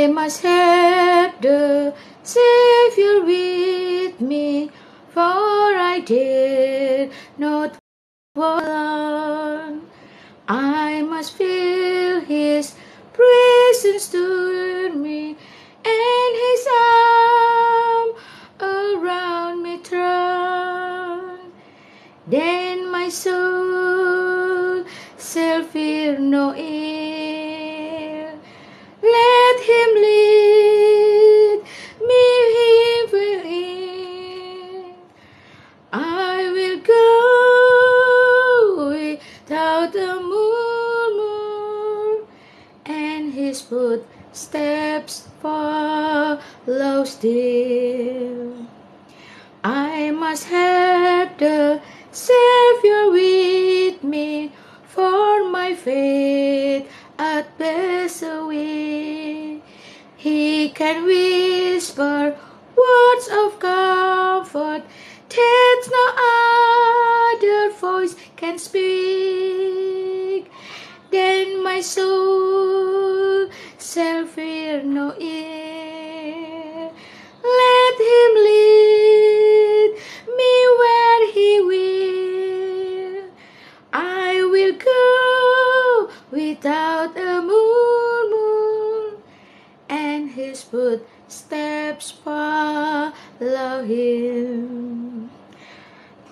I must have the Savior with me, for I did not walk alone. I must feel His presence to me, and His arm around me thrown. Then my soul shall fear no ill. Let Him lead me, He will lead. I will go without a murmur, and His footsteps follow still. I must have the Savior with me, for my faith at best away. He can whisper words of comfort that no other voice can speak. Then my soul shall fear no ill. Let Him lead me where He will. I will go without a murmur, and His footsteps follow Him.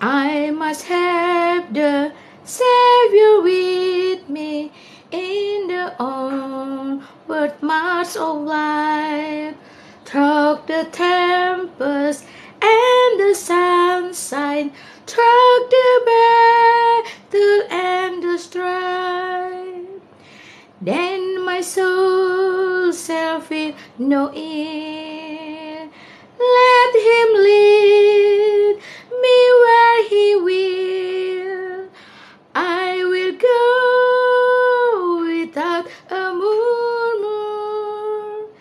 I must have the Savior with me in the onward march of life, through the tempest and the sunshine, through the battle and the strife. Then my soul shall feel no ill. Let Him lead me where He will. I will go without a murmur,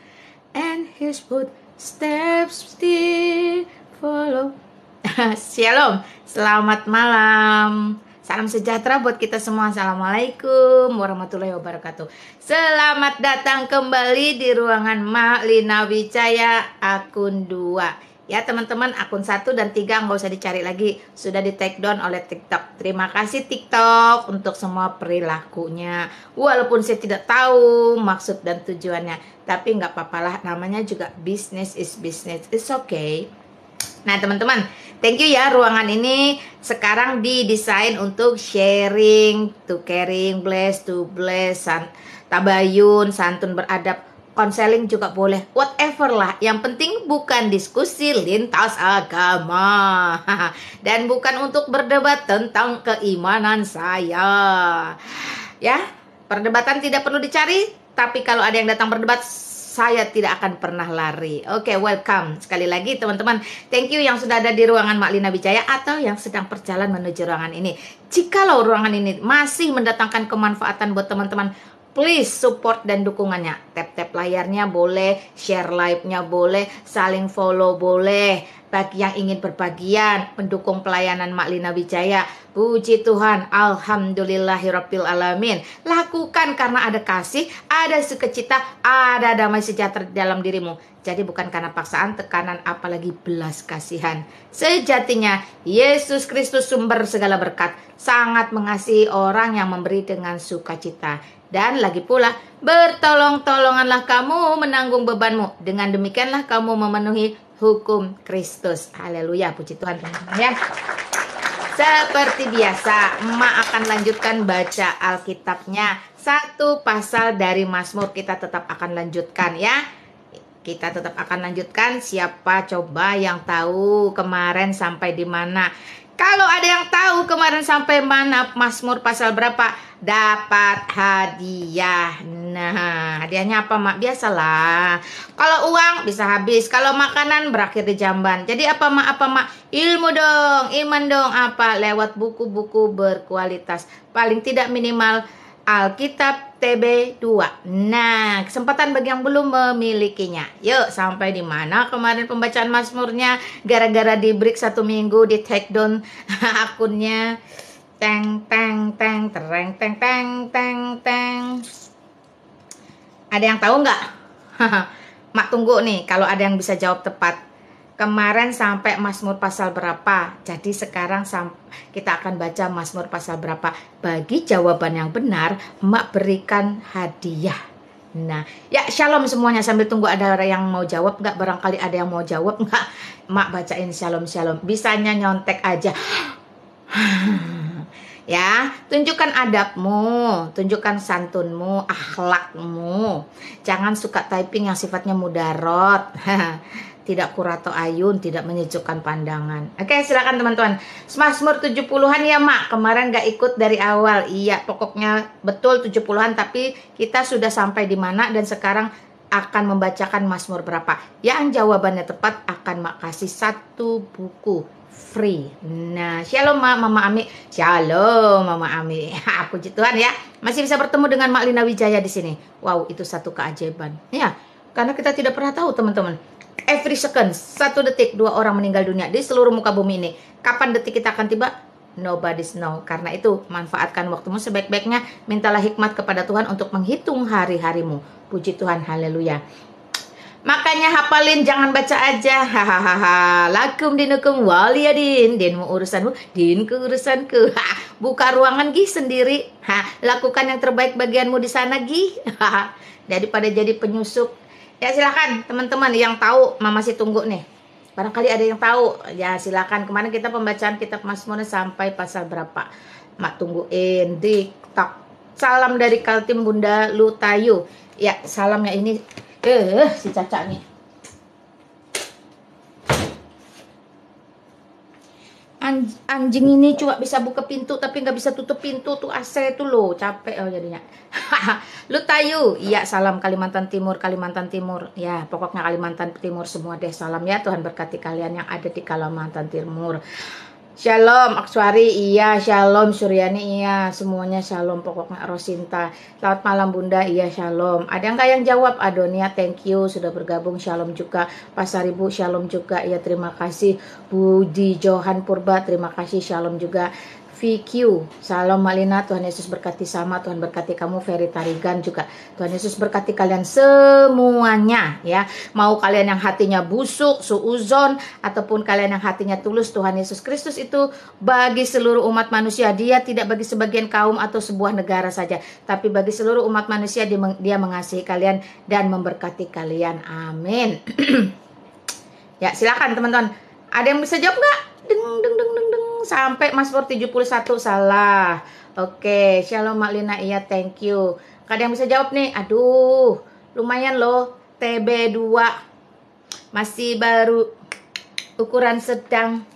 and His footsteps still follow. Shalom, selamat malam. Salam sejahtera buat kita semua. Assalamualaikum warahmatullahi wabarakatuh. Selamat datang kembali di ruangan Mak Lina Wijaya akun 2. Ya teman-teman, akun 1 dan 3 nggak usah dicari lagi, sudah di take down oleh TikTok. Terima kasih TikTok untuk semua perilakunya. Walaupun saya tidak tahu maksud dan tujuannya, tapi nggak apa-apalah, namanya juga business is business, it's okay. Nah teman-teman, thank you ya, ruangan ini sekarang didesain untuk sharing, to caring, bless, to bless, tabayun, santun beradab, konseling juga boleh, whatever lah. Yang penting bukan diskusi lintas agama dan bukan untuk berdebat tentang keimanan saya. Ya, perdebatan tidak perlu dicari, tapi kalau ada yang datang berdebat, saya tidak akan pernah lari. Oke, welcome. Sekali lagi teman-teman, thank you yang sudah ada di ruangan Mak Lina Wijaya atau yang sedang berjalan menuju ruangan ini. Jikalau ruangan ini masih mendatangkan kemanfaatan buat teman-teman, please support dan dukungannya. Tap-tap layarnya boleh, share live-nya boleh, saling follow boleh. Bagi yang ingin berbagian, mendukung pelayanan Mak Lina Wijaya, puji Tuhan, alhamdulillahirabbil alamin. Lakukan karena ada kasih, ada sukacita, ada damai sejahtera dalam dirimu. Jadi bukan karena paksaan, tekanan, apalagi belas kasihan. Sejatinya Yesus Kristus sumber segala berkat, sangat mengasihi orang yang memberi dengan sukacita. Dan lagi pula, bertolong-tolonganlah kamu menanggung bebanmu. Dengan demikianlah kamu memenuhi hukum Kristus. Haleluya, puji Tuhan teman-teman ya. Seperti biasa, Emak akan lanjutkan baca Alkitabnya. Satu pasal dari Mazmur kita tetap akan lanjutkan ya. Kita tetap akan lanjutkan. Siapa coba yang tahu kemarin sampai di mana? Kalau ada yang tahu kemarin sampai mana, Mazmur pasal berapa, dapat hadiah. Nah, hadiahnya apa Mak? Biasalah. Kalau uang bisa habis, kalau makanan berakhir di jamban. Jadi apa Mak? Apa Mak? Ilmu dong, iman dong. Apa? Lewat buku-buku berkualitas. Paling tidak minimal Alkitab TB2. Nah, kesempatan bagi yang belum memilikinya. Yuk, sampai di mana kemarin pembacaan Mazmurnya? Gara-gara di break 1 minggu, di take down akunnya. Teng teng teng tereng teng teng teng teng. Ada yang tahu nggak? Mak tunggu nih kalau ada yang bisa jawab tepat. Kemarin sampai Mazmur pasal berapa? Jadi sekarang kita akan baca Mazmur pasal berapa. Bagi jawaban yang benar, Mak berikan hadiah. Nah, ya shalom semuanya, sambil tunggu ada yang mau jawab nggak? Barangkali ada yang mau jawab nggak? Mak bacain shalom. Bisanya nyontek aja. Ya, tunjukkan adabmu, tunjukkan santunmu, akhlakmu. Jangan suka typing yang sifatnya mudarat. Tidak kurato ayun, tidak menyejukkan pandangan. Oke, silakan teman-teman. Mazmur 70-an ya, Mak. Kemarin gak ikut dari awal. Iya, pokoknya betul 70-an, tapi kita sudah sampai di mana dan sekarang akan membacakan Mazmur berapa. Yang jawabannya tepat akan Mak kasih 1 buku free. Nah, shalom Mama Ami. Shalom Mama Ami. Puji Tuhan ya. Masih bisa bertemu dengan Mak Lina Wijaya di sini. Wow, itu satu keajaiban. Ya, karena kita tidak pernah tahu teman-teman. Every second, 1 detik 2 orang meninggal dunia di seluruh muka bumi ini. Kapan detik kita akan tiba? Nobody's know. Karena itu, manfaatkan waktumu sebaik-baiknya. Mintalah hikmat kepada Tuhan untuk menghitung hari-harimu. Puji Tuhan, haleluya. Makanya hafalin, jangan baca aja. Hahaha. Lakum dinukum waliyadin. Dinmu urusanmu, dinku urusanku. Buka ruangan Gi sendiri. Lakukan yang terbaik bagianmu di sana Gi. Daripada jadi penyusup. Ya silakan teman-teman yang tahu, Mama masih tunggu nih. Barangkali ada yang tahu. Ya silakan. Kemarin kita pembacaan kitab Mazmur sampai pasal berapa? Mak tungguin. TikTok. Salam dari Kaltim Bunda Lutayu. Ya, salamnya ini si Caca nih. Anjing ini cuma bisa buka pintu tapi nggak bisa tutup pintu tuh, AC tuh loh, capek jadinya. Lutayu, iya salam Kalimantan Timur ya, pokoknya Kalimantan Timur semua deh, salam ya, Tuhan berkati kalian yang ada di Kalimantan Timur. Shalom Akswari, iya shalom Suryani, iya semuanya shalom, pokoknya Rosinta. Selamat malam Bunda, iya shalom. Ada nggak yang jawab? Adonia, thank you sudah bergabung, shalom juga. Pasaribu, shalom juga, iya terima kasih. Budi Johan Purba, terima kasih, shalom juga. VQ, salam Malina, Tuhan Yesus berkati sama, Tuhan berkati kamu. Ferry Tarigan juga, Tuhan Yesus berkati kalian semuanya ya. Mau kalian yang hatinya busuk, suuzon, ataupun kalian yang hatinya tulus, Tuhan Yesus Kristus itu bagi seluruh umat manusia. Dia tidak bagi sebagian kaum atau sebuah negara saja, tapi bagi seluruh umat manusia. Dia mengasihi kalian dan memberkati kalian, amin. Ya silakan teman-teman, ada yang bisa jawab nggak? Deng sampai Mazmur 71 salah. Oke, shalom Mak Lina, iya thank you. Ada yang bisa jawab nih? Aduh, lumayan loh. TB2 masih baru, ukuran sedang.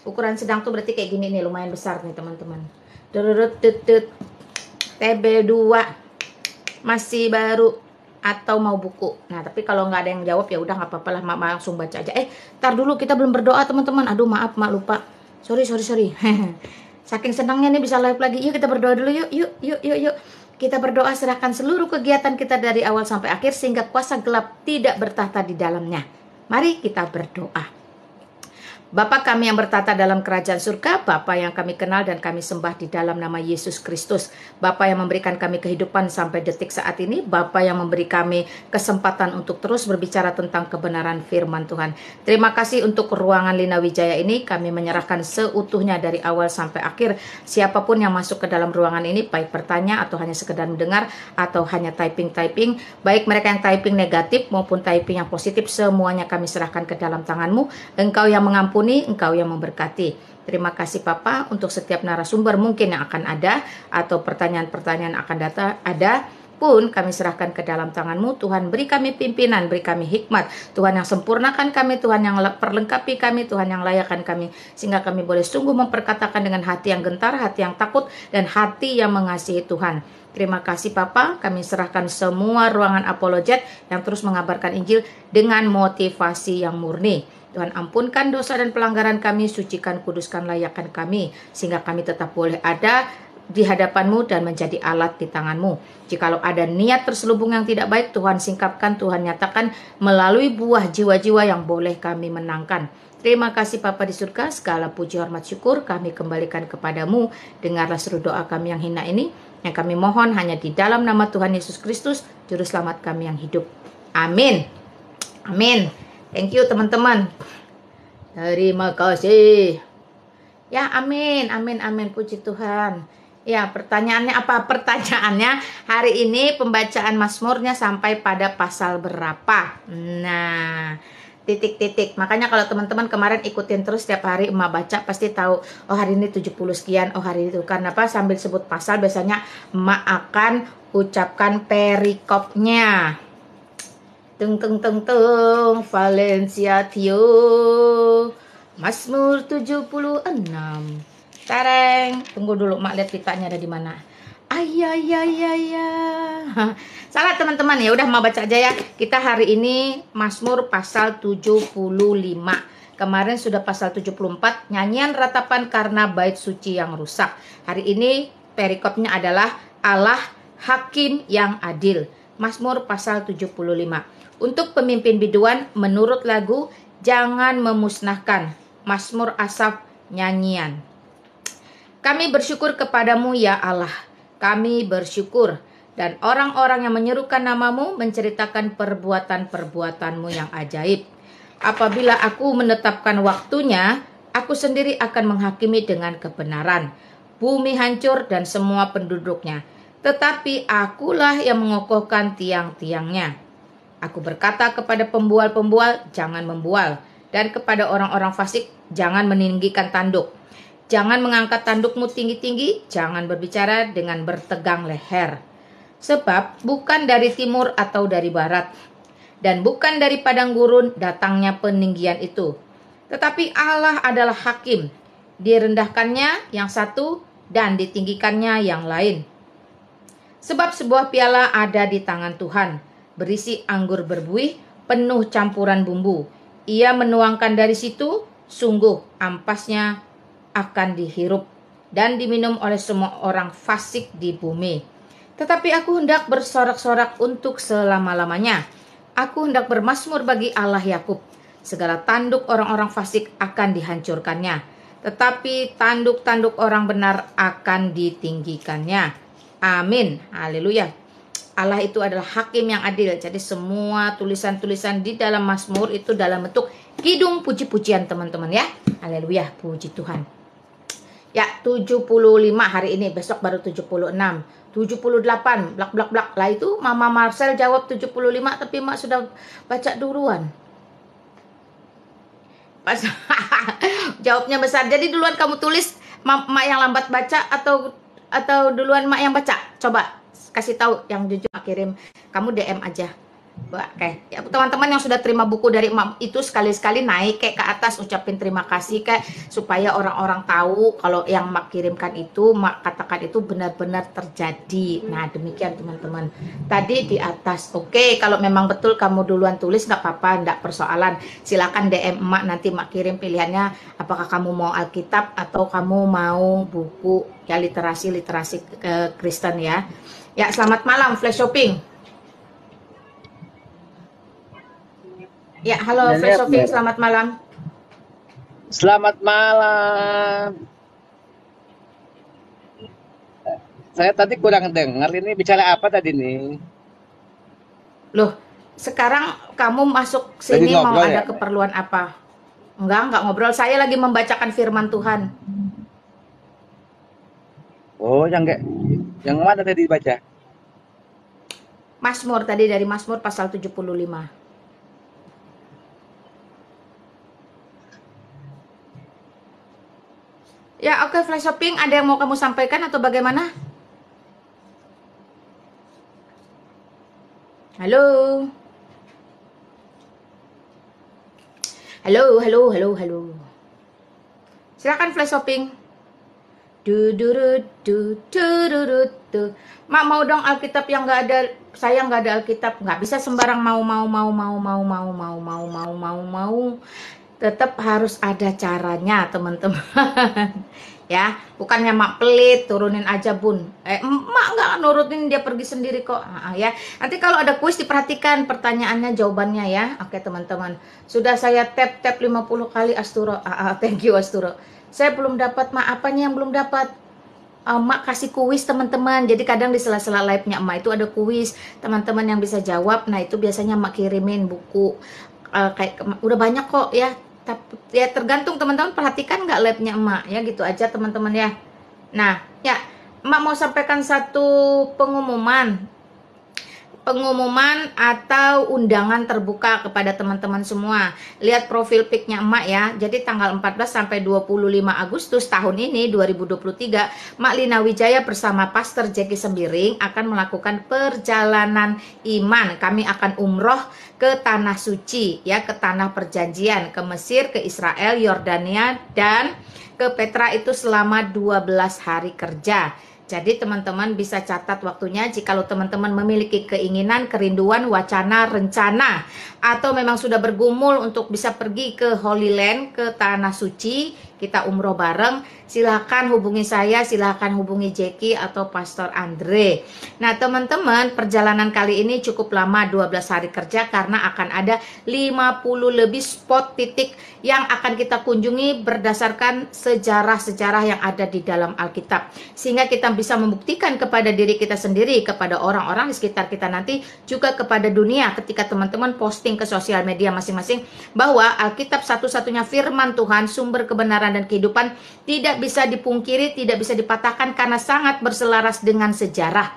Ukuran sedang tuh berarti kayak gini nih, lumayan besar nih teman-teman. TB2 masih baru atau mau buku. Nah, tapi kalau nggak ada yang jawab ya udah nggak apa-apa lah, Mak langsung baca aja. Tar dulu, kita belum berdoa teman-teman. Aduh maaf Mak lupa. Sorry. Saking senangnya nih bisa live lagi. Yuk kita berdoa dulu yuk. Kita berdoa, serahkan seluruh kegiatan kita dari awal sampai akhir sehingga kuasa gelap tidak bertahta di dalamnya. Mari kita berdoa. Bapa kami yang bertata dalam kerajaan surga, Bapa yang kami kenal dan kami sembah di dalam nama Yesus Kristus. Bapa yang memberikan kami kehidupan sampai detik saat ini. Bapa yang memberi kami kesempatan untuk terus berbicara tentang kebenaran firman Tuhan. Terima kasih untuk ruangan Lina Wijaya ini. Kami menyerahkan seutuhnya dari awal sampai akhir. Siapapun yang masuk ke dalam ruangan ini, baik bertanya atau hanya sekedar mendengar atau hanya typing, baik mereka yang typing negatif maupun typing yang positif, semuanya kami serahkan ke dalam tangan-Mu. Engkau yang mengampuni, Engkau yang memberkati. Terima kasih Papa untuk setiap narasumber mungkin yang akan ada atau pertanyaan-pertanyaan akan ada pun kami serahkan ke dalam tangan-Mu. Tuhan beri kami pimpinan, beri kami hikmat. Tuhan yang sempurnakan kami, Tuhan yang perlengkapi kami, Tuhan yang layakkan kami. Sehingga kami boleh sungguh memperkatakan dengan hati yang gentar, hati yang takut, dan hati yang mengasihi Tuhan. Terima kasih Papa, kami serahkan semua ruangan apologet yang terus mengabarkan Injil dengan motivasi yang murni. Tuhan ampunkan dosa dan pelanggaran kami, sucikan, kuduskan, layakkan kami, sehingga kami tetap boleh ada di hadapan-Mu dan menjadi alat di tangan-Mu. Jikalau ada niat terselubung yang tidak baik, Tuhan singkapkan, Tuhan nyatakan melalui buah jiwa-jiwa yang boleh kami menangkan. Terima kasih Bapa di surga, segala puji hormat syukur kami kembalikan kepadamu. Dengarlah seluruh doa kami yang hina ini, yang kami mohon hanya di dalam nama Tuhan Yesus Kristus, Juru Selamat kami yang hidup. Amin. Amin. Thank you teman-teman. Terima kasih. Ya, amin, amin, amin. Puji Tuhan. Ya, pertanyaannya apa? Pertanyaannya hari ini pembacaan Mazmurnya sampai pada pasal berapa? Nah, titik-titik. Makanya kalau teman-teman kemarin ikutin terus setiap hari emak baca pasti tahu, oh hari ini 70 sekian, oh hari itu. Karena apa? Sambil sebut pasal biasanya emak akan ucapkan perikopnya. Tung tung tung tung, Valencia Tio. Mazmur 76. Tareng, tunggu dulu mak lihat pitanya ada di mana. Ayayayaya. Salah teman-teman, ya udah mau baca aja ya. Kita hari ini Mazmur pasal 75. Kemarin sudah pasal 74, nyanyian ratapan karena bait suci yang rusak. Hari ini perikopnya adalah Allah hakim yang adil. Mazmur pasal 75. Untuk pemimpin biduan menurut lagu Jangan Memusnahkan. Mazmur Asaf nyanyian. Kami bersyukur kepadamu ya Allah, kami bersyukur. Dan orang-orang yang menyerukan namamu menceritakan perbuatan-perbuatanmu yang ajaib. Apabila aku menetapkan waktunya, aku sendiri akan menghakimi dengan kebenaran. Bumi hancur dan semua penduduknya. Tetapi akulah yang mengokohkan tiang-tiangnya. Aku berkata kepada pembual-pembual, jangan membual. Dan kepada orang-orang fasik, jangan meninggikan tanduk. Jangan mengangkat tandukmu tinggi-tinggi, jangan berbicara dengan bertegang leher. Sebab bukan dari timur atau dari barat, dan bukan dari padang gurun datangnya peninggian itu. Tetapi Allah adalah hakim, direndahkannya yang satu dan ditinggikannya yang lain. Sebab sebuah piala ada di tangan Tuhan, berisi anggur berbuih, penuh campuran bumbu. Ia menuangkan dari situ, sungguh ampasnya akan dihirup dan diminum oleh semua orang fasik di bumi. Tetapi aku hendak bersorak-sorak untuk selama-lamanya. Aku hendak bermazmur bagi Allah Yakub. Segala tanduk orang-orang fasik akan dihancurkannya, tetapi tanduk-tanduk orang benar akan ditinggikannya. Amin. Haleluya. Allah itu adalah hakim yang adil. Jadi semua tulisan-tulisan di dalam Mazmur itu dalam bentuk kidung puji-pujian teman-teman ya. Haleluya, puji Tuhan. Ya, 75 hari ini, besok baru 76. 78, blak. Lah itu Mama Marcel jawab 75, tapi Mak sudah baca duluan. Pas jawabnya besar. Jadi duluan kamu tulis, Mak yang lambat baca atau duluan Mak yang baca? Coba kasih tahu yang jujur, kirim. Kamu DM aja. Oke, ya, teman-teman yang sudah terima buku dari Emak itu sekali-sekali naik kayak ke atas ucapin terima kasih kayak supaya orang-orang tahu kalau yang Emak kirimkan itu, Emak katakan itu benar-benar terjadi. Nah, demikian teman-teman. Tadi di atas. Oke, kalau memang betul kamu duluan tulis nggak apa-apa, nggak persoalan. Silakan DM Emak, nanti Emak kirim pilihannya apakah kamu mau Alkitab atau kamu mau buku ya literasi Kristen ya. Ya, selamat malam Flash Shopping. Ya, halo Flash Shopping, selamat malam. Selamat malam. Saya tadi kurang dengar, ini bicara apa tadi nih? Loh, sekarang kamu masuk sini mau ada keperluan apa? Enggak ngobrol. Saya lagi membacakan firman Tuhan. Oh, yang mana tadi dibaca? Mazmur tadi, dari Mazmur pasal 75. Ya, oke, Flash Shopping, ada yang mau kamu sampaikan atau bagaimana? Halo. Halo. Silakan Flash Shopping. Mak mau dong Alkitab yang nggak ada. Saya nggak ada Alkitab. Nggak bisa sembarang mau. Tetap harus ada caranya teman-teman. Ya, bukannya Mak pelit turunin aja Bun. Mak nggak nurutin, dia pergi sendiri kok. Ya, nanti kalau ada kuis diperhatikan pertanyaannya jawabannya ya. Oke teman-teman, sudah saya tap 50 kali Asturo. Thank you Asturo. Saya belum dapat, Mak, apanya yang belum dapat? Mak kasih kuis teman-teman. Jadi kadang di sela-sela live-nya Mak itu ada kuis teman-teman yang bisa jawab. Nah itu biasanya Mak kirimin buku udah banyak kok ya. Tapi ya tergantung teman-teman, perhatikan nggak labnya emak ya, gitu aja teman-teman ya. Nah ya, emak mau sampaikan satu pengumuman atau undangan terbuka kepada teman-teman semua. Lihat profil pic-nya emak ya. Jadi tanggal 14 sampai 25 Agustus tahun ini 2023, Mak Lina Wijaya bersama Pastor Jeki Sembiring akan melakukan perjalanan iman. Kami akan umroh ke tanah suci ya, ke tanah perjanjian, ke Mesir, ke Israel, Yordania, dan ke Petra itu selama 12 hari kerja. Jadi teman-teman bisa catat waktunya jikalau teman-teman memiliki keinginan, kerinduan, wacana, rencana, atau memang sudah bergumul untuk bisa pergi ke Holy Land, ke Tanah Suci, kita umroh bareng, silahkan hubungi saya, silahkan hubungi Jeki atau Pastor Andre. Nah teman-teman, perjalanan kali ini cukup lama, 12 hari kerja, karena akan ada 50 lebih spot titik yang akan kita kunjungi berdasarkan sejarah-sejarah yang ada di dalam Alkitab. Sehingga kita bisa membuktikan kepada diri kita sendiri, kepada orang-orang di sekitar kita nanti, juga kepada dunia ketika teman-teman posting ke sosial media masing-masing bahwa Alkitab satu-satunya firman Tuhan, sumber kebenaran dan kehidupan, tidak bisa dipungkiri, tidak bisa dipatahkan karena sangat berselaras dengan sejarah.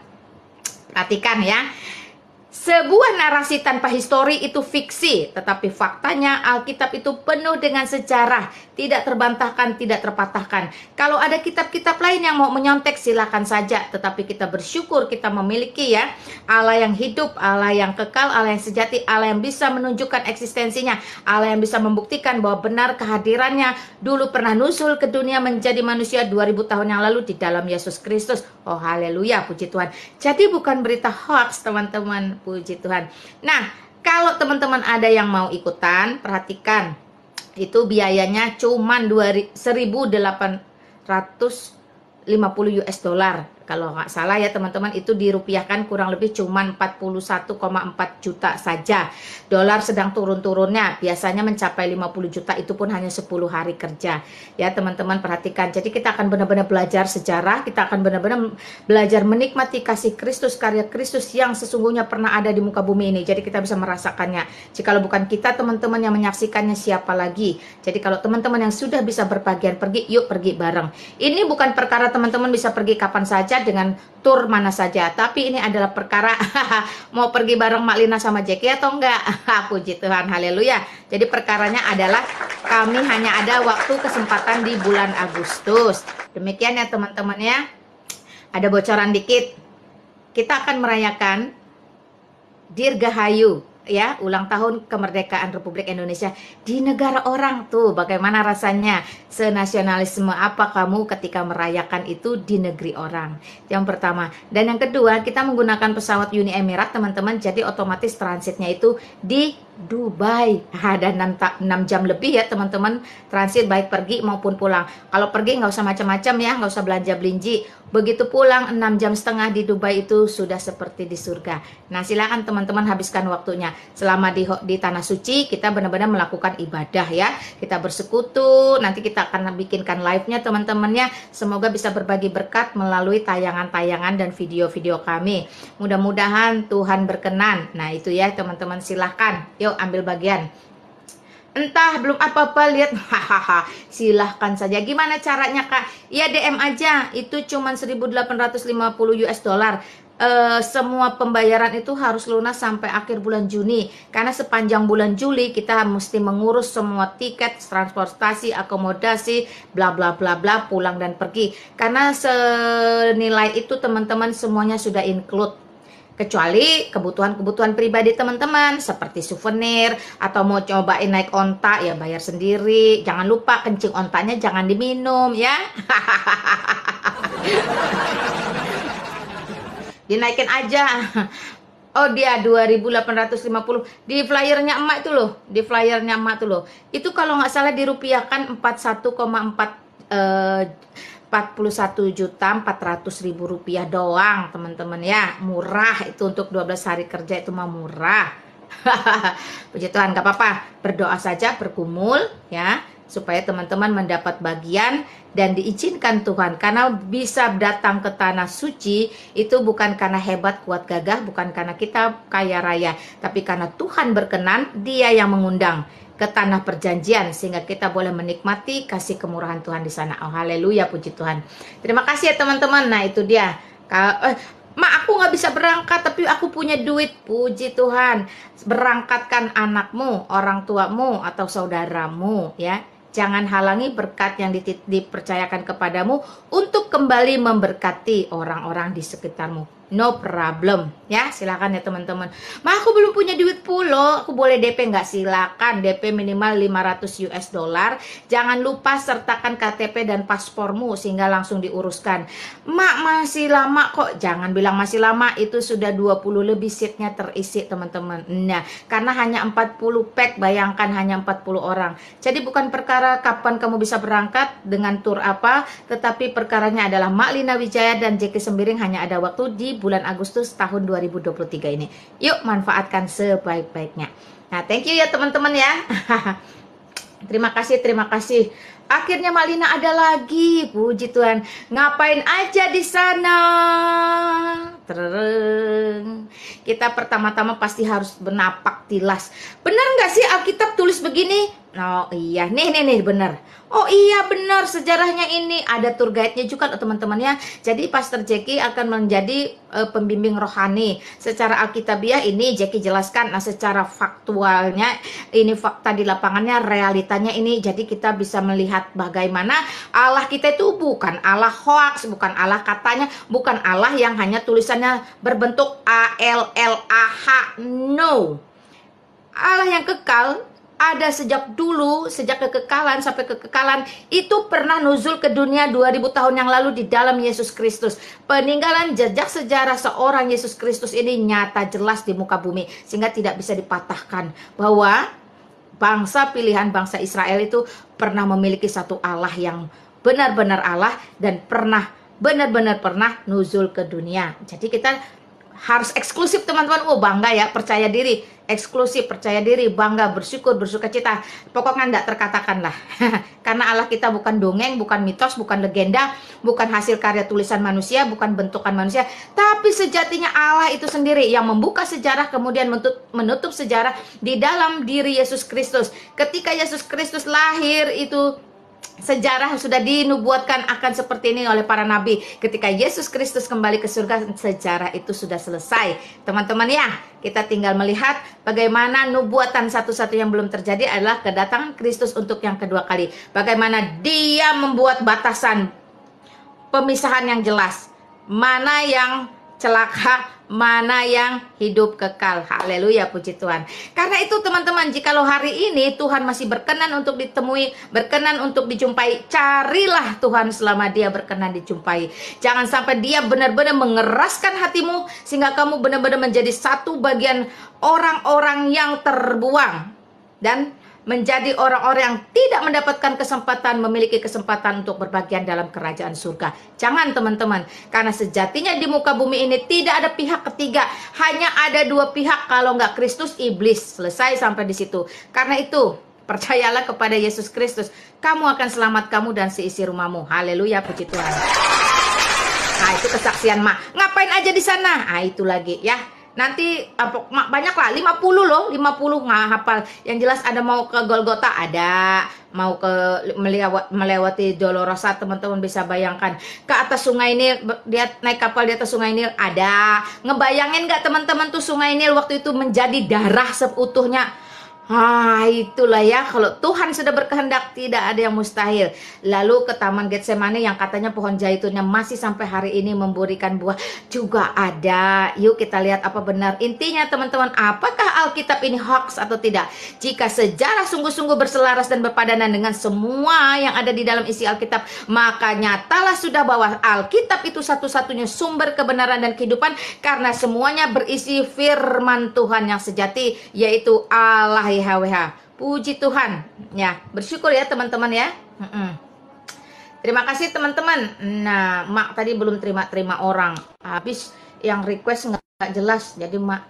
Perhatikan ya. Sebuah narasi tanpa histori itu fiksi, tetapi faktanya Alkitab itu penuh dengan sejarah, tidak terbantahkan, tidak terpatahkan. Kalau ada kitab-kitab lain yang mau menyontek, silakan saja, tetapi kita bersyukur kita memiliki ya Allah yang hidup, Allah yang kekal, Allah yang sejati, Allah yang bisa menunjukkan eksistensinya, Allah yang bisa membuktikan bahwa benar kehadirannya dulu pernah nusul ke dunia menjadi manusia 2000 tahun yang lalu di dalam Yesus Kristus. Oh haleluya, puji Tuhan. Jadi bukan berita hoax teman-teman, puji Tuhan. Nah, kalau teman-teman ada yang mau ikutan, perhatikan. Itu biayanya cuman 1.850 US dollar. Kalau nggak salah ya teman-teman, itu dirupiahkan kurang lebih cuman 41,4 juta saja. Dolar sedang turun-turunnya, biasanya mencapai 50 juta, itu pun hanya 10 hari kerja. Ya teman-teman perhatikan, jadi kita akan benar-benar belajar sejarah, kita akan benar-benar belajar menikmati kasih Kristus, karya Kristus yang sesungguhnya pernah ada di muka bumi ini. Jadi kita bisa merasakannya. Jikalau bukan kita teman-teman yang menyaksikannya, siapa lagi? Jadi kalau teman-teman yang sudah bisa berbagian pergi, yuk pergi bareng. Ini bukan perkara teman-teman bisa pergi kapan saja dengan tur mana saja, tapi ini adalah perkara mau pergi bareng Mak Lina sama Jeki atau enggak. Puji Tuhan, haleluya. Jadi perkaranya adalah kami hanya ada waktu kesempatan di bulan Agustus. Demikian ya teman-teman ya. Ada bocoran dikit, kita akan merayakan Dirgahayu ya, ulang tahun kemerdekaan Republik Indonesia di negara orang. Tuh bagaimana rasanya, senasionalisme apa kamu ketika merayakan itu di negeri orang. Yang pertama. Dan yang kedua, kita menggunakan pesawat Uni Emirat teman-teman, jadi otomatis transitnya itu di Dubai. Ada 6 jam lebih ya teman-teman, transit baik pergi maupun pulang. Kalau pergi nggak usah macam-macam ya, nggak usah belanja-belinji. Begitu pulang 6,5 jam di Dubai itu sudah seperti di surga. Nah silakan teman-teman habiskan waktunya. Selama di Tanah Suci kita benar-benar melakukan ibadah ya. Kita bersekutu, nanti kita akan bikinkan live-nya teman-temannya. Semoga bisa berbagi berkat melalui tayangan-tayangan dan video-video kami. Mudah-mudahan Tuhan berkenan. Nah itu ya teman-teman, silahkan. Yuk ambil bagian. Entah belum apa-apa, lihat, hahaha, silahkan saja. Gimana caranya kak? Ya DM aja, itu cuman 1.850 US dollar. Semua pembayaran itu harus lunas sampai akhir bulan Juni, karena sepanjang bulan Juli kita mesti mengurus semua tiket, transportasi, akomodasi, bla bla bla bla, pulang dan pergi. Karena senilai itu teman-teman semuanya sudah include. Kecuali kebutuhan-kebutuhan pribadi teman-teman seperti souvenir atau mau cobain naik onta ya bayar sendiri. Jangan lupa kencing ontanya jangan diminum ya. Dinaikin aja. Oh dia 2.850 di flyernya emak itu loh, di flyernya emak tuh loh. Itu kalau nggak salah dirupiahkan 41.400.000 rupiah doang teman-teman ya, murah itu untuk 12 hari kerja, itu mah murah. Puji Tuhan, gak apa-apa, berdoa saja, bergumul ya, supaya teman-teman mendapat bagian dan diizinkan Tuhan. Karena bisa datang ke tanah suci itu bukan karena hebat, kuat, gagah, bukan karena kita kaya raya, tapi karena Tuhan berkenan, Dia yang mengundang ke tanah perjanjian sehingga kita boleh menikmati kasih kemurahan Tuhan di sana. Oh, haleluya, puji Tuhan. Terima kasih ya teman-teman. Nah, itu dia. Mak, aku nggak bisa berangkat tapi aku punya duit. Puji Tuhan. Berangkatkan anakmu, orang tuamu atau saudaramu ya. Jangan halangi berkat yang dipercayakan kepadamu untuk kembali memberkati orang-orang di sekitarmu. No problem ya, silakan ya teman-teman. Ma, aku belum punya duit pulo, aku boleh DP nggak? Silakan, DP minimal 500 US dollar. Jangan lupa sertakan KTP dan paspormu sehingga langsung diuruskan. Mak, masih lama kok. Jangan bilang masih lama, itu sudah 20 lebih seatnya terisi teman-teman. Nah, karena hanya 40 pack, bayangkan hanya 40 orang. Jadi bukan perkara kapan kamu bisa berangkat dengan tur apa, tetapi perkaranya adalah Mak Lina Wijaya dan Jeki Sembiring hanya ada waktu di bulan Agustus tahun 2023 ini. Yuk manfaatkan sebaik-baiknya. Nah, thank you ya teman-teman ya. Terima kasih, terima kasih. Akhirnya Mak Lina ada lagi, puji Tuhan. Ngapain aja di sana? Tereng. Kita pertama-tama pasti harus bernapak tilas. Benar nggak sih Alkitab tulis begini? Oh iya, nih benar. Oh iya benar, sejarahnya ini ada tour guide-nya juga teman-teman ya. Jadi Pastor Jeki akan menjadi pembimbing rohani. Secara alkitabiah ini Jeki jelaskan. Nah, secara faktualnya ini fakta di lapangannya, realitanya ini. Jadi kita bisa melihat bagaimana Allah kita itu bukan Allah hoax, bukan Allah katanya, bukan Allah yang hanya tulisannya berbentuk ALLAH. No. Allah yang kekal ada sejak dulu, sejak kekekalan sampai kekekalan, itu pernah nuzul ke dunia 2000 tahun yang lalu di dalam Yesus Kristus. Peninggalan jejak sejarah seorang Yesus Kristus ini nyata jelas di muka bumi, sehingga tidak bisa dipatahkan bahwa bangsa pilihan, bangsa Israel itu pernah memiliki satu Allah yang benar-benar Allah dan benar-benar pernah nuzul ke dunia. Jadi kita harus eksklusif teman-teman. Oh, bangga ya, percaya diri, eksklusif, percaya diri, bangga, bersyukur, bersuka cita. Pokoknya enggak terkatakan lah. Karena Allah kita bukan dongeng, bukan mitos, bukan legenda, bukan hasil karya tulisan manusia, bukan bentukan manusia, tapi sejatinya Allah itu sendiri yang membuka sejarah kemudian menutup sejarah di dalam diri Yesus Kristus. Ketika Yesus Kristus lahir itu sejarah sudah dinubuatkan akan seperti ini oleh para nabi. Ketika Yesus Kristus kembali ke surga, sejarah itu sudah selesai. Teman-teman ya, kita tinggal melihat bagaimana nubuatan satu-satu yang belum terjadi adalah kedatangan Kristus untuk yang kedua kali. Bagaimana Dia membuat batasan pemisahan yang jelas. Mana yang celaka, mana yang hidup kekal. Haleluya, puji Tuhan. Karena itu teman-teman, jikalau hari ini Tuhan masih berkenan untuk ditemui, berkenan untuk dijumpai, carilah Tuhan selama Dia berkenan dijumpai. Jangan sampai Dia benar-benar mengeraskan hatimu sehingga kamu benar-benar menjadi satu bagian orang-orang yang terbuang dan menjadi orang-orang yang tidak mendapatkan kesempatan, memiliki kesempatan untuk berbagian dalam kerajaan surga. Jangan teman-teman, karena sejatinya di muka bumi ini tidak ada pihak ketiga, hanya ada dua pihak, kalau nggak Kristus, iblis. Selesai sampai di situ. Karena itu, percayalah kepada Yesus Kristus, kamu akan selamat, kamu dan seisi rumahmu. Haleluya, puji Tuhan. Nah, itu kesaksian Mak. Ngapain aja di sana? Nah, itu lagi ya. Nanti banyak lah, 50 loh, 50 nggak hafal. Yang jelas ada mau ke Golgota, ada mau ke melewati Dolorosa, teman-teman bisa bayangkan. Ke atas sungai Nil, dia naik kapal di atas sungai Nil, ada. Ngebayangin nggak teman-teman tuh sungai Nil waktu itu menjadi darah seutuhnya? Itulah ya, kalau Tuhan sudah berkehendak tidak ada yang mustahil. Lalu ke Taman Getsemani yang katanya pohon zaitunnya masih sampai hari ini memberikan buah juga ada. Yuk kita lihat apa benar. Intinya teman-teman, apakah Alkitab ini hoax atau tidak? Jika sejarah sungguh-sungguh berselaras dan berpadanan dengan semua yang ada di dalam isi Alkitab, maka nyatalah sudah bahwa Alkitab itu satu-satunya sumber kebenaran dan kehidupan, karena semuanya berisi firman Tuhan yang sejati, yaitu Allah YHWH. Puji Tuhan ya, bersyukur ya teman-teman ya. Terima kasih teman-teman. Nah, Mak tadi belum terima orang, habis yang request nggak jelas, jadi Mak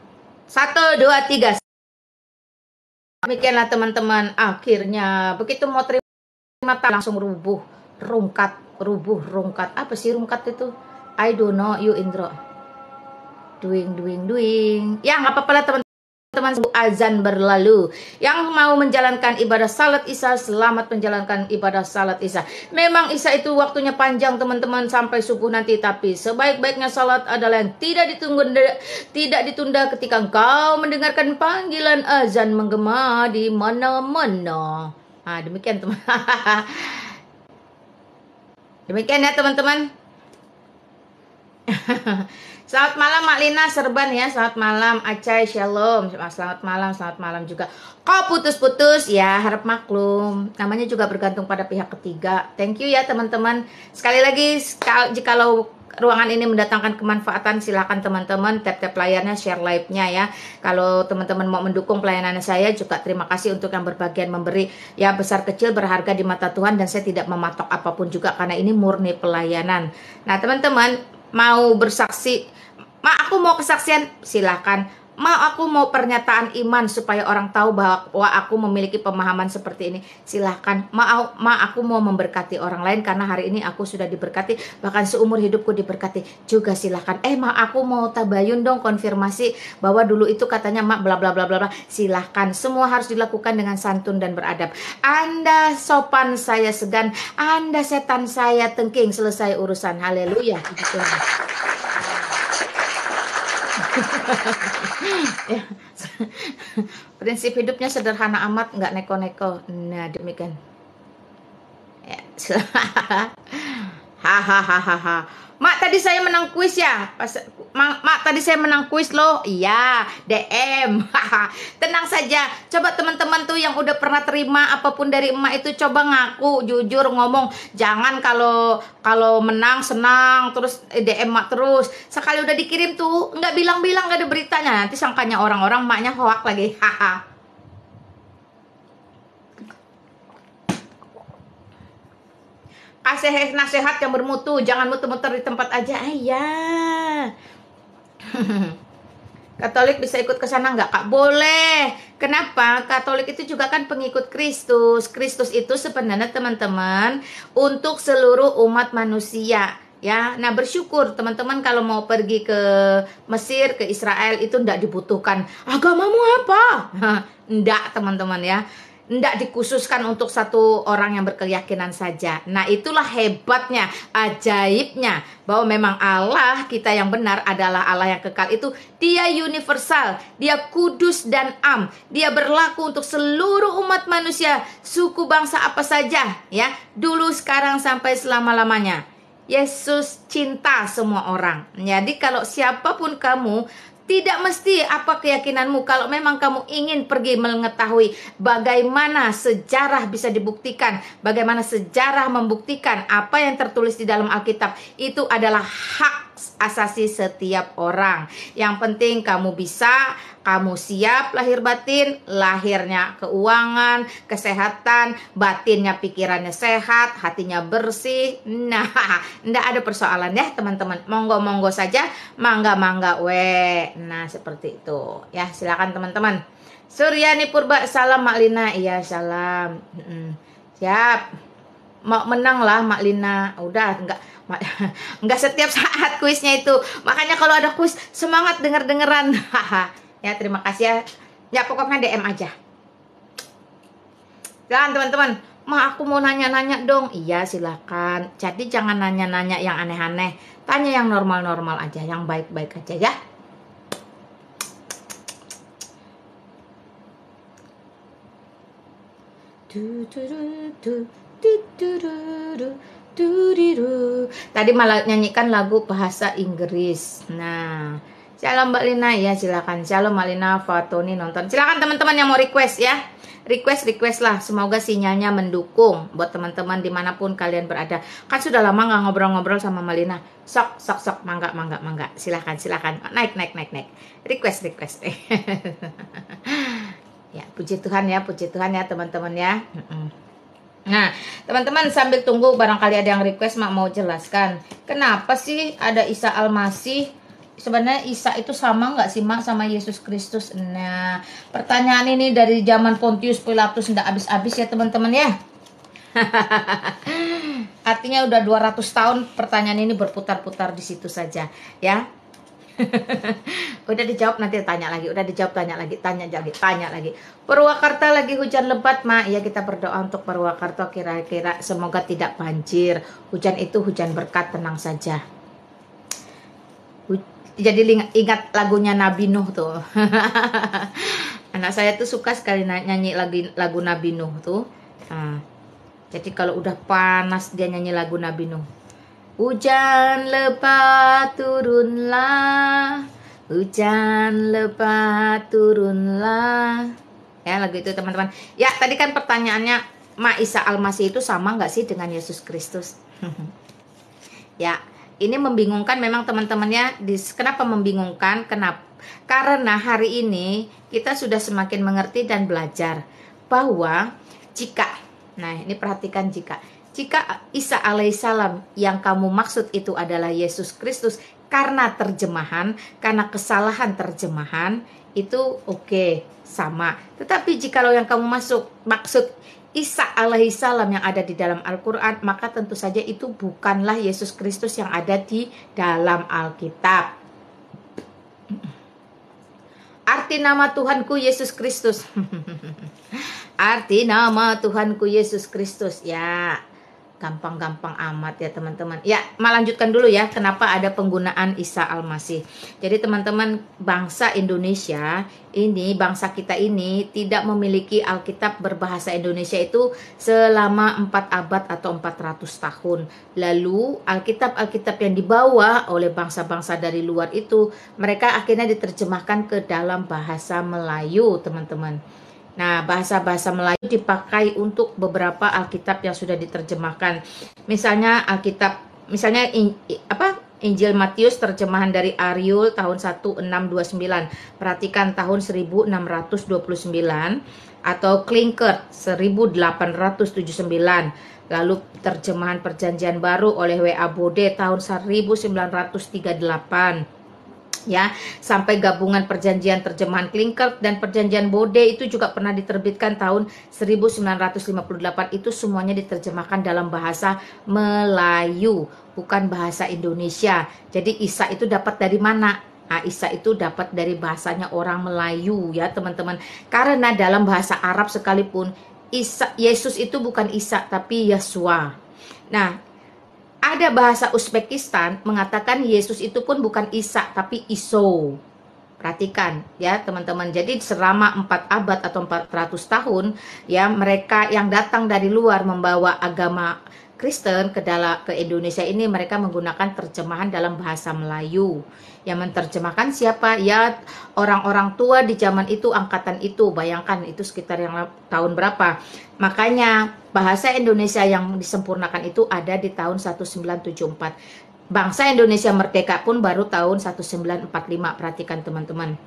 1, 2, 3. Demikianlah teman-teman, akhirnya begitu mau terima mata langsung rubuh, rungkat. Apa sih rungkat itu? I don't know, you Indro. Doing. Ya nggak apa-apa lah teman-teman, azan berlalu. Yang mau menjalankan ibadah salat Isya, selamat menjalankan ibadah salat Isya. Memang Isya itu waktunya panjang teman-teman, sampai subuh nanti. Tapi sebaik-baiknya salat adalah yang tidak ditunda ketika engkau mendengarkan panggilan azan menggema di mana-mana. Nah, demikian teman. Demikian ya teman-teman. Selamat malam Mak Lina Serban ya. Selamat malam Acai, shalom. Selamat malam juga. Kok putus-putus ya, harap maklum. Namanya juga bergantung pada pihak ketiga. Thank you ya teman-teman. Sekali lagi, jikalau ruangan ini mendatangkan kemanfaatan, silakan teman-teman tap layarnya, share live-nya ya. Kalau teman-teman mau mendukung pelayanan saya, juga terima kasih untuk yang berbagian memberi. Ya, besar kecil berharga di mata Tuhan, dan saya tidak mematok apapun juga karena ini murni pelayanan. Nah teman-teman, mau bersaksi, aku mau kesaksian, silakan. Aku mau pernyataan iman supaya orang tahu bahwa aku memiliki pemahaman seperti ini, silahkan. Aku mau memberkati orang lain karena hari ini aku sudah diberkati, bahkan seumur hidupku diberkati juga, silahkan. Aku mau tabayun dong, konfirmasi bahwa dulu itu katanya bla bla bla bla, silahkan. Semua harus dilakukan dengan santun dan beradab. Anda sopan, saya segan. Anda setan, saya tengking. Selesai urusan. Haleluya. Ya, prinsip hidupnya sederhana amat, nggak neko-neko. Nah demikian ya. Hahaha. Mak, tadi saya menang kuis ya. Mak, tadi saya menang kuis loh. Iya, DM. Tenang saja. Coba teman-teman tuh yang udah pernah terima apapun dari emak itu, coba ngaku, jujur ngomong. Jangan kalau menang senang terus DM emak terus. Sekali udah dikirim tuh nggak bilang-bilang, nggak ada beritanya. Nanti sangkanya orang-orang emaknya hoak lagi. Haha. Kasih nasihat yang bermutu, jangan muter-muter di tempat aja. Ayah. Katolik bisa ikut ke sana nggak, Kak? Boleh. Kenapa? Katolik itu juga kan pengikut Kristus. Kristus itu sebenarnya teman-teman untuk seluruh umat manusia. Ya, nah bersyukur teman-teman kalau mau pergi ke Mesir, ke Israel itu nggak dibutuhkan agamamu apa. Nggak teman-teman ya. Tidak dikhususkan untuk satu orang yang berkeyakinan saja. Nah itulah hebatnya, ajaibnya, bahwa memang Allah kita yang benar adalah Allah yang kekal itu. Dia universal, dia kudus dan am. Dia berlaku untuk seluruh umat manusia, suku bangsa apa saja ya. Dulu, sekarang, sampai selama-lamanya. Yesus cinta semua orang. Jadi kalau siapapun kamu, tidak mesti apa keyakinanmu. Kalau memang kamu ingin pergi mengetahui bagaimana sejarah bisa dibuktikan, bagaimana sejarah membuktikan apa yang tertulis di dalam Alkitab, itu adalah hak asasi setiap orang. Yang penting kamu bisa, kamu siap lahir batin, lahirnya keuangan, kesehatan, batinnya pikirannya sehat, hatinya bersih. Nah, enggak ada persoalan ya teman-teman. Monggo-monggo saja, mangga-mangga we. Nah, seperti itu. Ya, silakan teman-teman. Suryani Purba, salam Mak Lina. Iya, salam. Siap. Mau menang lah Mak Lina. Udah, enggak setiap saat kuisnya itu. Makanya kalau ada kuis, semangat denger-dengeran. Ya, terima kasih ya. Ya, pokoknya DM aja. Silakan teman-teman. Ma, aku mau nanya-nanya dong. Iya, silakan. Jadi jangan nanya-nanya yang aneh-aneh. Tanya yang normal-normal aja, yang baik-baik aja ya. Tadi malah nyanyikan lagu bahasa Inggris. Nah, shalom Mbak Lina, ya silakan. Shalom Mbak Lina, Fatoni nonton. Silakan teman-teman yang mau request ya. Request lah. Semoga sinyalnya mendukung buat teman-teman dimanapun kalian berada. Kan sudah lama nggak ngobrol-ngobrol sama Mbak Lina. Sok. Mangga. Silakan. Naik. Request. Ya, puji Tuhan ya teman-teman ya. Nah, teman-teman sambil tunggu barangkali ada yang request, Mak mau jelaskan. Kenapa sih ada Isa Al-Masih? Sebenarnya Isa itu sama nggak sih Mak sama Yesus Kristus? Nah, pertanyaan ini dari zaman Pontius Pilatus nggak habis-habis ya teman-teman ya. Artinya udah 200 tahun pertanyaan ini berputar-putar di situ saja, ya. Udah dijawab, nanti tanya lagi. Udah dijawab, tanya lagi. Purwakarta lagi hujan lebat, Mak. Ya, kita berdoa untuk Purwakarta, kira-kira semoga tidak banjir. Hujan itu hujan berkat, tenang saja. Jadi ingat lagunya Nabi Nuh tuh. Anak saya tuh suka sekali nyanyi lagu Nabi Nuh tuh. Jadi kalau udah panas dia nyanyi lagu Nabi Nuh. Hujan lebat turunlah, hujan lebat turunlah. Ya, lagu itu teman-teman. Ya, tadi kan pertanyaannya, Ma Isa Al-Masih itu sama nggak sih dengan Yesus Kristus? Ya, ini membingungkan memang teman-temannya. Kenapa membingungkan? Kenapa? Karena hari ini kita sudah semakin mengerti dan belajar bahwa nah ini perhatikan, jika Isa alaihissalam yang kamu maksud itu adalah Yesus Kristus karena terjemahan, karena kesalahan terjemahan, itu oke, sama. Tetapi jikalau yang kamu maksud Isa alaihissalam yang ada di dalam Al-Quran, maka tentu saja itu bukanlah Yesus Kristus yang ada di dalam Alkitab. Arti nama Tuhanku Yesus Kristus. Arti nama Tuhanku Yesus Kristus. Ya, gampang-gampang amat ya teman-teman. Ya, melanjutkan dulu ya, kenapa ada penggunaan Isa Al-Masih. Jadi teman-teman, bangsa Indonesia ini, bangsa kita ini tidak memiliki Alkitab berbahasa Indonesia itu selama 4 abad atau 400 tahun. Lalu Alkitab yang dibawa oleh bangsa-bangsa dari luar itu, mereka akhirnya diterjemahkan ke dalam bahasa Melayu, teman-teman. Nah, bahasa-bahasa Melayu dipakai untuk beberapa Alkitab yang sudah diterjemahkan. Misalnya Injil Matius terjemahan dari Ariul tahun 1629. Perhatikan tahun 1629, atau Klinkert 1879. Lalu terjemahan Perjanjian Baru oleh W.A. Bode tahun 1938. Ya, sampai gabungan perjanjian terjemahan Klinkert dan perjanjian Bode itu juga pernah diterbitkan tahun 1958. Itu semuanya diterjemahkan dalam bahasa Melayu, bukan bahasa Indonesia. Jadi Isa itu dapat dari mana? Isa itu dapat dari bahasanya orang Melayu ya teman-teman. Karena dalam bahasa Arab sekalipun Yesus itu bukan Isa tapi Yesua. Nah, ada bahasa Uzbekistan mengatakan Yesus itu pun bukan Isa tapi Iso. Perhatikan ya teman-teman. Jadi selama 4 abad atau 400 tahun ya, mereka yang datang dari luar membawa agama Kristen ke Indonesia ini, mereka menggunakan terjemahan dalam bahasa Melayu. Yang menerjemahkan siapa? Ya orang-orang tua di zaman itu, angkatan itu. Bayangkan itu sekitar yang tahun berapa. Makanya bahasa Indonesia yang disempurnakan itu ada di tahun 1974. Bangsa Indonesia merdeka pun baru tahun 1945. Perhatikan teman-teman.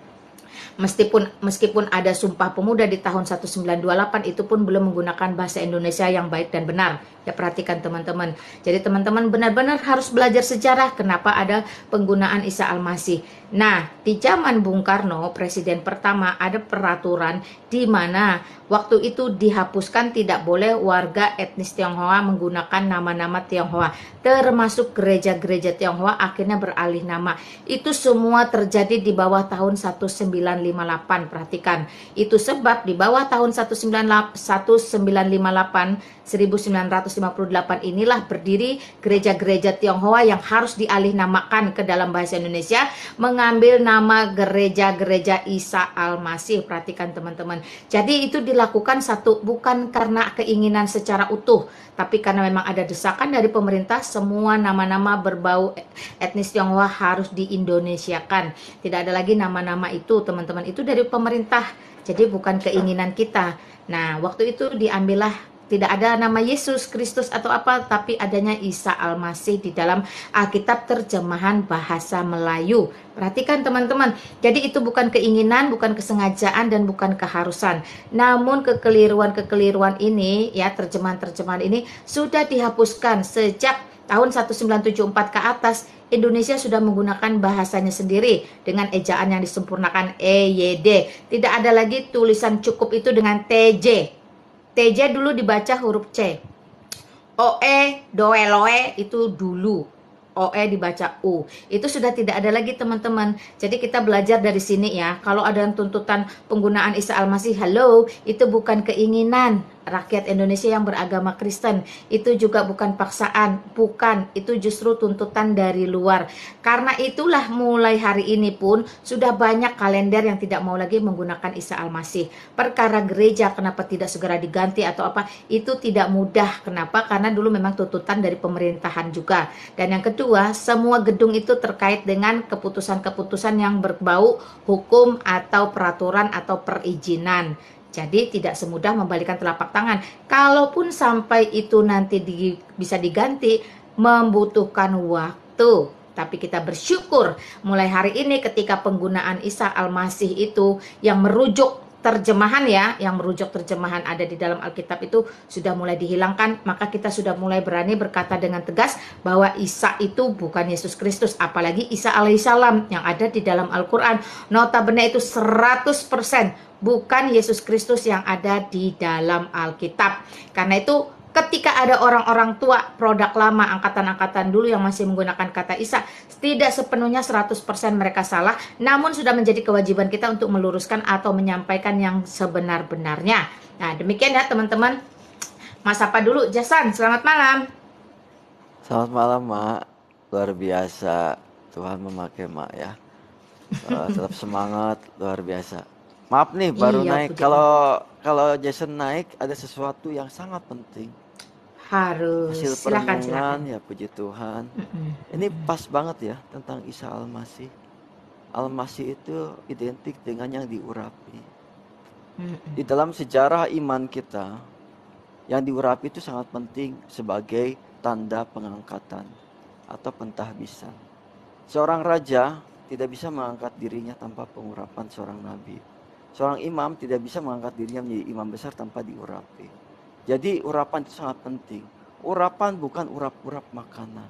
Meskipun ada Sumpah Pemuda di tahun 1928, itu pun belum menggunakan bahasa Indonesia yang baik dan benar. Ya, perhatikan teman-teman. Jadi teman-teman benar-benar harus belajar sejarah kenapa ada penggunaan Isa Al-Masih. Nah, di zaman Bung Karno, presiden pertama, ada peraturan di mana waktu itu dihapuskan tidak boleh warga etnis Tionghoa menggunakan nama-nama Tionghoa. Termasuk gereja-gereja Tionghoa akhirnya beralih nama. Itu semua terjadi di bawah tahun 1958. Perhatikan. Itu sebab di bawah tahun 1958 inilah berdiri gereja-gereja Tionghoa yang harus dialih namakan ke dalam bahasa Indonesia, mengambil nama gereja-gereja Isa Al-Masih. Perhatikan teman-teman. Jadi itu dilakukan bukan karena keinginan secara utuh, tapi karena memang ada desakan dari pemerintah, semua nama-nama berbau etnis Tionghoa harus diindonesiakan. Tidak ada lagi nama-nama itu teman-teman, itu dari pemerintah. Jadi bukan keinginan kita. Nah, waktu itu diambillah, tidak ada nama Yesus Kristus atau apa, tapi adanya Isa Al-Masih di dalam Alkitab terjemahan bahasa Melayu. Perhatikan teman-teman. Jadi itu bukan keinginan, bukan kesengajaan, dan bukan keharusan. Namun kekeliruan-kekeliruan ini, ya, terjemahan-terjemahan ini sudah dihapuskan sejak tahun 1974 ke atas. Indonesia sudah menggunakan bahasanya sendiri dengan ejaan yang disempurnakan EYD. Tidak ada lagi tulisan cukup itu dengan TJ. TJ dulu dibaca huruf C. Oe, doe, loe itu dulu. Oe dibaca U. Itu sudah tidak ada lagi teman-teman. Jadi kita belajar dari sini ya. Kalau ada tuntutan penggunaan Isa Al-Masih, halo, itu bukan keinginan rakyat Indonesia yang beragama Kristen. Itu juga bukan paksaan, bukan. Itu justru tuntutan dari luar. Karena itulah mulai hari ini pun sudah banyak kalender yang tidak mau lagi menggunakan Isa Al-Masih. Perkara gereja kenapa tidak segera diganti atau apa, itu tidak mudah. Kenapa? Karena dulu memang tuntutan dari pemerintahan juga. Dan yang kedua, semua gedung itu terkait dengan keputusan-keputusan yang berbau hukum atau peraturan atau perizinan. Jadi tidak semudah membalikan telapak tangan. Kalaupun sampai itu nanti bisa diganti, membutuhkan waktu. Tapi kita bersyukur mulai hari ini ketika penggunaan Isa Al-Masih itu yang merujuk terjemahan ya, yang merujuk terjemahan ada di dalam Alkitab itu sudah mulai dihilangkan, maka kita sudah mulai berani berkata dengan tegas bahwa Isa itu bukan Yesus Kristus, apalagi Isa alaihissalam yang ada di dalam Al-Quran. Notabene itu 100% bukan Yesus Kristus yang ada di dalam Alkitab. Karena itu ketika ada orang-orang tua produk lama, angkatan-angkatan dulu yang masih menggunakan kata Isa, tidak sepenuhnya 100% mereka salah, namun sudah menjadi kewajiban kita untuk meluruskan atau menyampaikan yang sebenar-benarnya. Nah, demikian ya teman-teman. Mas apa dulu? Jason, selamat malam. Selamat malam, Mak. Luar biasa. Tuhan memakai Mak ya. Tetap semangat, luar biasa. Maaf nih, baru Iya, naik. Kalau Jason naik, ada sesuatu yang sangat penting. Harus. Hasil Silakan. perenungan, ya puji Tuhan. Ini pas banget ya tentang Isa Al-Masih. Al-Masih itu identik dengan yang diurapi. Di dalam sejarah iman kita, yang diurapi itu sangat penting sebagai tanda pengangkatan atau pentahbisan. Seorang raja tidak bisa mengangkat dirinya tanpa pengurapan seorang nabi. Seorang imam tidak bisa mengangkat dirinya menjadi imam besar tanpa diurapi. Jadi urapan itu sangat penting. Urapan bukan urap-urap makanan.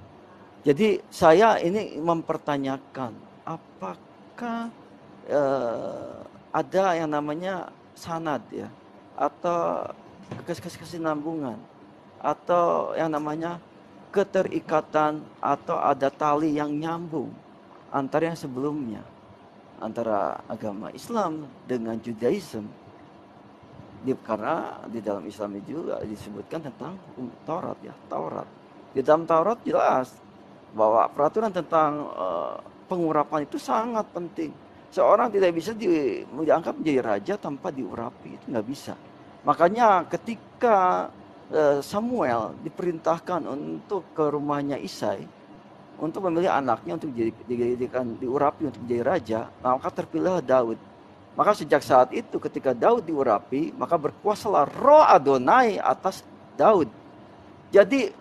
Jadi saya ini mempertanyakan, apakah ada yang namanya sanad ya, atau kesinambungan, atau yang namanya keterikatan, atau ada tali yang nyambung antara yang sebelumnya, antara agama Islam dengan Judaism. Karena di dalam Islam juga disebutkan tentang Taurat ya, Taurat. Di dalam Taurat jelas bahwa peraturan tentang pengurapan itu sangat penting. Seorang tidak bisa diangkat menjadi raja tanpa diurapi, itu nggak bisa. Makanya ketika Samuel diperintahkan untuk ke rumahnya Isai untuk memilih anaknya untuk dijadikan diurapi untuk menjadi raja, maka terpilihlah Daud. Maka sejak saat itu ketika Daud diurapi, maka berkuasalah Roh Adonai atas Daud. Jadi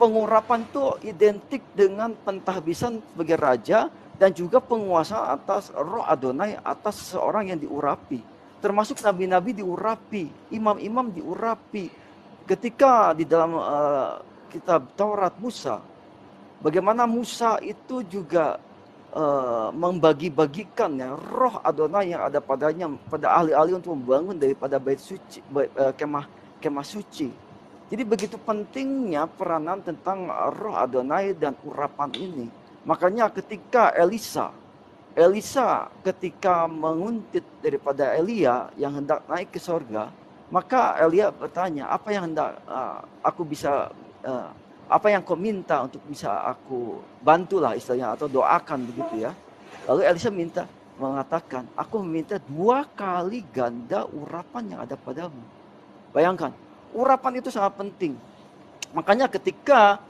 pengurapan itu identik dengan pentahbisan sebagai raja dan juga penguasa atas Roh Adonai atas seseorang yang diurapi. Termasuk nabi-nabi diurapi, imam-imam diurapi. Ketika di dalam kitab Taurat Musa, bagaimana Musa itu juga membagi-bagikan ya, Roh Adonai yang ada padanya pada ahli-ahli untuk membangun daripada bait suci, kemah suci. Jadi begitu pentingnya peranan tentang Roh Adonai dan urapan ini. Makanya ketika Elisa ketika menguntit daripada Elia yang hendak naik ke sorga, maka Elia bertanya, apa yang hendak aku bisa apa yang kau minta untuk bisa aku bantulah istilahnya atau doakan begitu ya. Lalu Elisa mengatakan, aku meminta 2 kali ganda urapan yang ada padamu. Bayangkan, urapan itu sangat penting. Makanya ketika